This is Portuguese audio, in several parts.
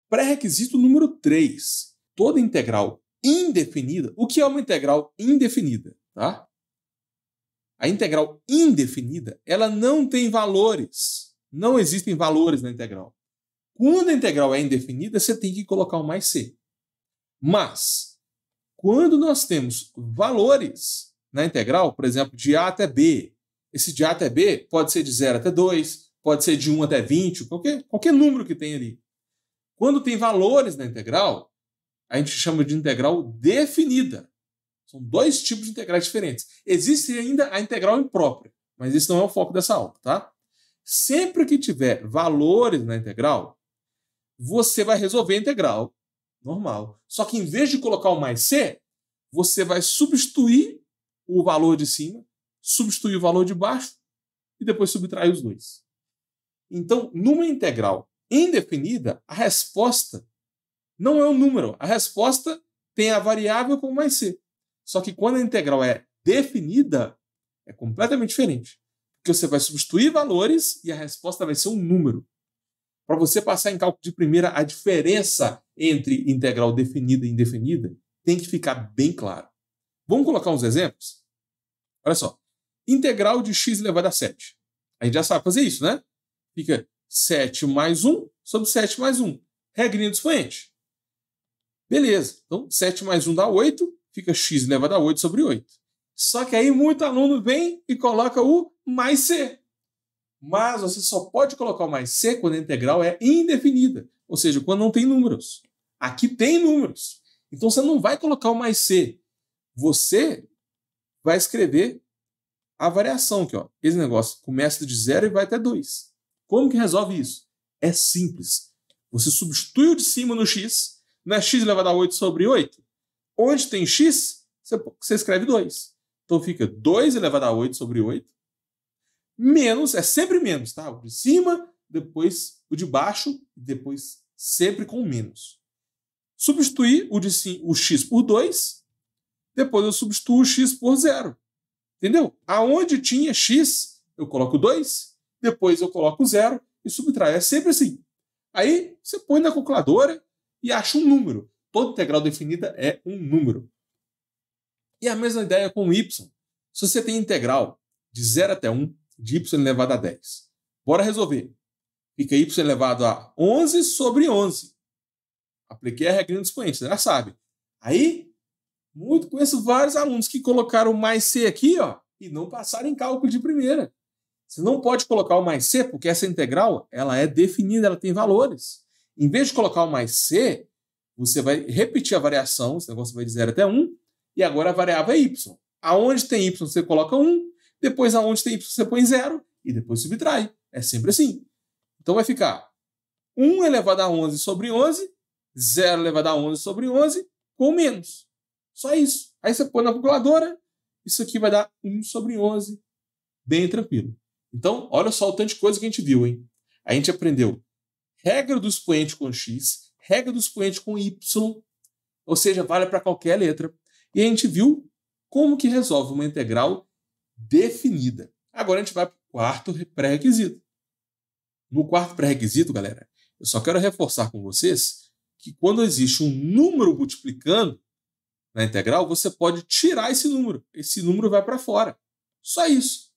Pré-requisito número 3. Toda integral indefinida. O que é uma integral indefinida? Tá? A integral indefinida, ela não tem valores. Não existem valores na integral. Quando a integral é indefinida, você tem que colocar o mais c. Mas, quando nós temos valores na integral, por exemplo, de a até b, esse de a até b pode ser de 0 até 2, pode ser de 1 até 20, qualquer número que tem ali. Quando tem valores na integral, a gente chama de integral definida. São dois tipos de integrais diferentes. Existe ainda a integral imprópria, mas esse não é o foco dessa aula, tá? Sempre que tiver valores na integral, você vai resolver a integral normal. Só que em vez de colocar o mais c, você vai substituir o valor de cima, substituir o valor de baixo e depois subtrair os dois. Então, numa integral indefinida, a resposta não é um número. A resposta tem a variável com mais c. Só que quando a integral é definida, é completamente diferente. Porque você vai substituir valores e a resposta vai ser um número. Para você passar em cálculo de primeira, a diferença entre integral definida e indefinida tem que ficar bem claro. Vamos colocar uns exemplos? Olha só. Integral de x elevado a 7. A gente já sabe fazer isso, né? Fica 7 mais 1 sobre 7 mais 1. Regrinha do expoente. Beleza. Então, 7 mais 1 dá 8. Fica x elevado a 8 sobre 8. Só que aí muito aluno vem e coloca o mais c. Mas você só pode colocar o mais c quando a integral é indefinida. Ou seja, quando não tem números. Aqui tem números. Então você não vai colocar o mais c. Você vai escrever a variação aqui, ó. Esse negócio começa de 0 e vai até 2. Como que resolve isso? É simples. Você substitui o de cima no x. Não é x elevado a 8 sobre 8? Onde tem x, você escreve 2. Então fica 2 elevado a 8 sobre 8. Menos, é sempre menos, tá? O de cima, depois o de baixo, depois sempre com menos. Substituir o x por 2, depois eu substituo o x por 0. Entendeu? Aonde tinha x, eu coloco 2, depois eu coloco 0 e subtraio. É sempre assim. Aí você põe na calculadora e acha um número. Toda integral definida é um número. E a mesma ideia com o y. Se você tem integral de 0 até 1, de y elevado a 10. Bora resolver. Fica y elevado a 11 sobre 11. Apliquei a regrinha do expoente, você já sabe. Aí, conheço vários alunos que colocaram mais c aqui, ó, e não passaram em cálculo de primeira. Você não pode colocar o mais c, porque essa integral ela é definida, ela tem valores. Em vez de colocar o mais c, você vai repetir a variação, esse negócio vai de 0 até 1, e agora a variável é y. Aonde tem y, você coloca 1, depois aonde tem y, você põe 0, e depois subtrai. É sempre assim. Então vai ficar 1 elevado a 11 sobre 11, 0 elevado a 11 sobre 11, com menos. Só isso. Aí você põe na calculadora, isso aqui vai dar 1 sobre 11, bem tranquilo. Então, olha só o tanto de coisa que a gente viu, hein? A gente aprendeu regra do expoente com x, regra do expoente com y, ou seja, vale para qualquer letra. E a gente viu como que resolve uma integral definida. Agora a gente vai para o quarto pré-requisito. No quarto pré-requisito, galera, eu só quero reforçar com vocês que quando existe um número multiplicando na integral, você pode tirar esse número. Esse número vai para fora. Só isso.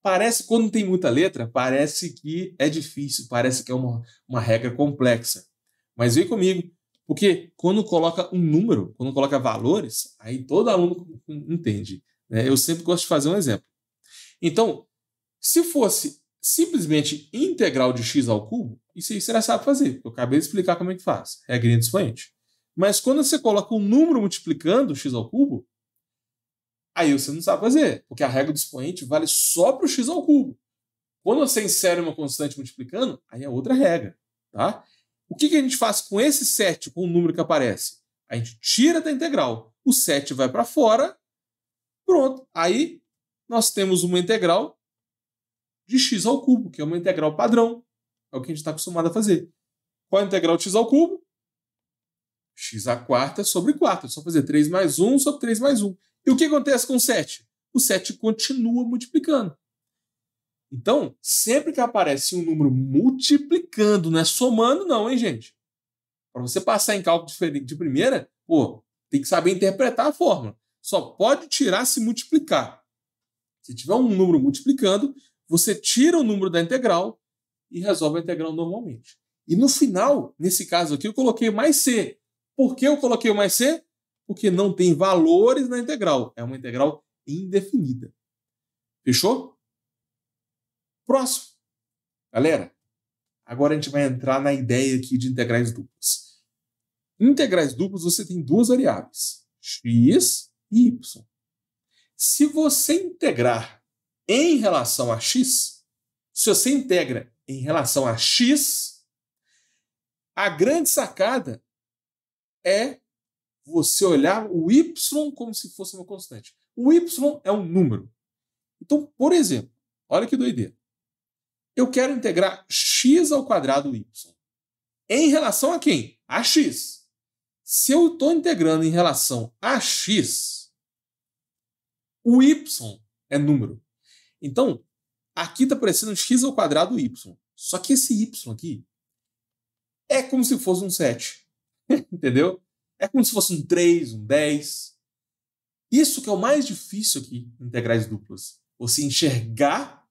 Parece, quando tem muita letra, parece que é difícil, parece que é uma regra complexa. Mas vem comigo, porque quando coloca um número, quando coloca valores, aí todo aluno entende. Né? Eu sempre gosto de fazer um exemplo. Então, se fosse simplesmente integral de x ao cubo, isso aí você já sabe fazer. Eu acabei de explicar como é que faz. Regrinha do expoente. Mas quando você coloca um número multiplicando x ao cubo, aí você não sabe fazer, porque a regra do expoente vale só para o x ao cubo. Quando você insere uma constante multiplicando, aí é outra regra. Tá? O que a gente faz com esse 7, com o número que aparece? A gente tira da integral. O 7 vai para fora. Pronto. Aí nós temos uma integral de x ao cubo, que é uma integral padrão. É o que a gente está acostumado a fazer. Qual é a integral de x ao cubo? X à quarta sobre 4. É só fazer 3 mais 1 sobre 3 mais 1. E o que acontece com o 7? O 7 continua multiplicando. Então, sempre que aparece um número multiplicando, não é somando não, hein, gente? Para você passar em cálculo de primeira, pô, tem que saber interpretar a fórmula. Só pode tirar se multiplicar. Se tiver um número multiplicando, você tira o número da integral e resolve a integral normalmente. E no final, nesse caso aqui, eu coloquei mais c. Por que eu coloquei o mais c? Porque não tem valores na integral. É uma integral indefinida. Fechou? Próximo. Galera, agora a gente vai entrar na ideia aqui de integrais duplas. Integrais duplas você tem duas variáveis, x e y. Se você integrar em relação a x, se você integra em relação a x, a grande sacada é você olhar o y como se fosse uma constante. O y é um número. Então, por exemplo, olha que doideira. Eu quero integrar x ao quadrado y. Em relação a quem? A x. Se eu estou integrando em relação a x, o y é número. Então, aqui está aparecendo x ao quadrado y. Só que esse y aqui é como se fosse um 7. Entendeu? É como se fosse um 3, um 10. Isso que é o mais difícil aqui em integrais duplas. Você enxergar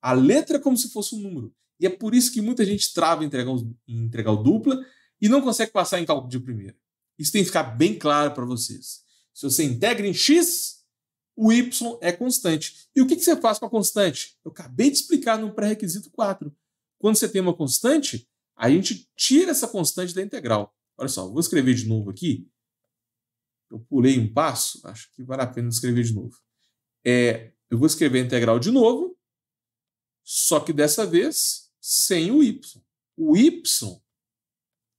a letra como se fosse um número. E é por isso que muita gente trava em integral dupla e não consegue passar em cálculo de primeira. Isso tem que ficar bem claro para vocês. Se você integra em x, o y é constante. E o que você faz com a constante? Eu acabei de explicar no pré-requisito 4. Quando você tem uma constante, a gente tira essa constante da integral. Olha só, vou escrever de novo aqui. Eu pulei um passo, acho que vale a pena escrever de novo. Eu vou escrever a integral de novo, só que dessa vez sem o y. O y,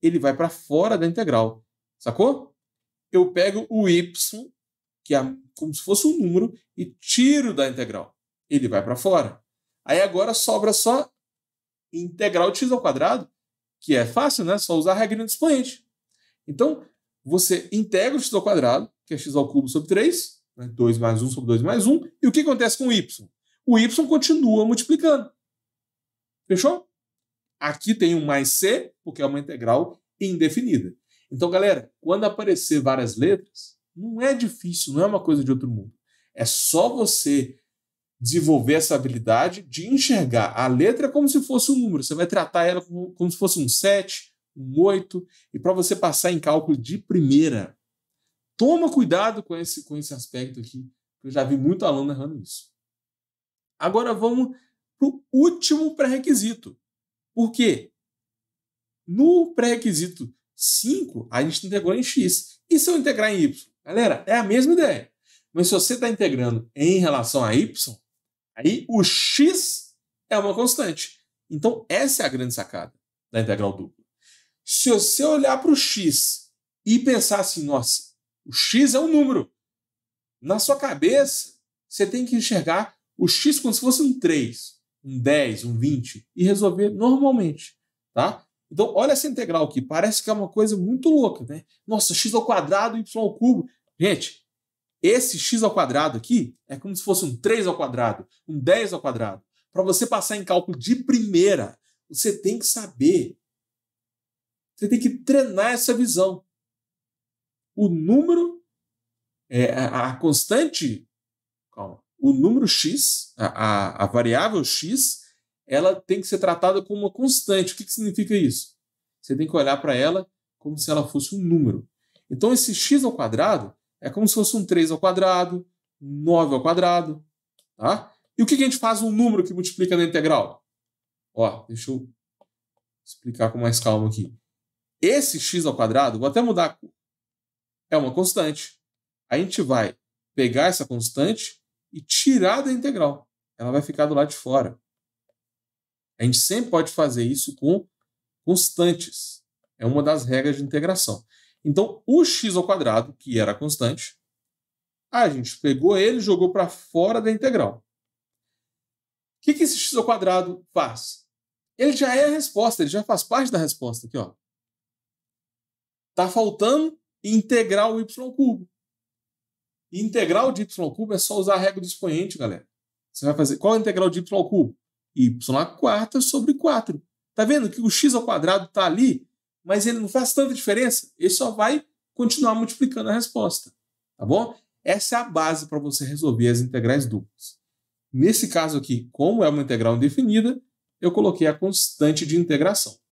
ele vai para fora da integral. Sacou? Eu pego o y, que é como se fosse um número, e tiro da integral. Ele vai para fora. Aí agora sobra só integral de x ao quadrado, que é fácil, né? Só usar a regrinha do expoente. Então, você integra o x ao quadrado, que é x ao cubo sobre 3, né? 2 mais 1 sobre 2 mais 1. E o que acontece com o y? O y continua multiplicando. Fechou? Aqui tem um mais c, porque é uma integral indefinida. Então, galera, quando aparecer várias letras, não é difícil, não é uma coisa de outro mundo. É só você desenvolver essa habilidade de enxergar a letra como se fosse um número. Você vai tratar ela como se fosse um 7, um 8, e para você passar em cálculo de primeira. Toma cuidado com esse aspecto aqui, que eu já vi muito aluno errando isso. Agora vamos para o último pré-requisito. Por quê? No pré-requisito 5, a gente integrou em x. E se eu integrar em y? Galera, é a mesma ideia. Mas se você está integrando em relação a y, aí o x é uma constante. Então, essa é a grande sacada da integral dupla. Se você olhar para o x e pensar assim, nossa, o x é um número. Na sua cabeça, você tem que enxergar o x como se fosse um 3, um 10, um 20 e resolver normalmente, tá? Então, olha essa integral aqui. Parece que é uma coisa muito louca, né? Nossa, x ao quadrado, y ao cubo. Gente, esse x ao quadrado aqui é como se fosse um 3 ao quadrado, um 10 ao quadrado. Para você passar em cálculo de primeira, você tem que saber. Você tem que treinar essa visão. O número, a constante, calma, o número x, a variável x, ela tem que ser tratada como uma constante. O que significa isso? Você tem que olhar para ela como se ela fosse um número. Então, esse x ao quadrado é como se fosse um 3 ao quadrado, um 9 ao quadrado. Tá? E o que a gente faz um número que multiplica na integral? Ó, deixa eu explicar com mais calma aqui. Esse x ao quadrado, vou até mudar a cor, é uma constante. A gente vai pegar essa constante e tirar da integral. Ela vai ficar do lado de fora. A gente sempre pode fazer isso com constantes. É uma das regras de integração. Então, o x ao quadrado, que era a constante, a gente pegou ele e jogou para fora da integral. O que esse x ao quadrado faz? Ele já é a resposta, ele já faz parte da resposta. Aqui, ó. Tá faltando integrar o y ao cubo. E integral de y ao cubo é só usar a regra do expoente, galera. Você vai fazer qual é a integral de y ao cubo? Y à quarta sobre 4. Tá vendo que o x ao quadrado tá ali mas ele não faz tanta diferença, ele só vai continuar multiplicando a resposta, tá bom? Essa é a base para você resolver as integrais duplas. Nesse caso aqui, como é uma integral indefinida, eu coloquei a constante de integração.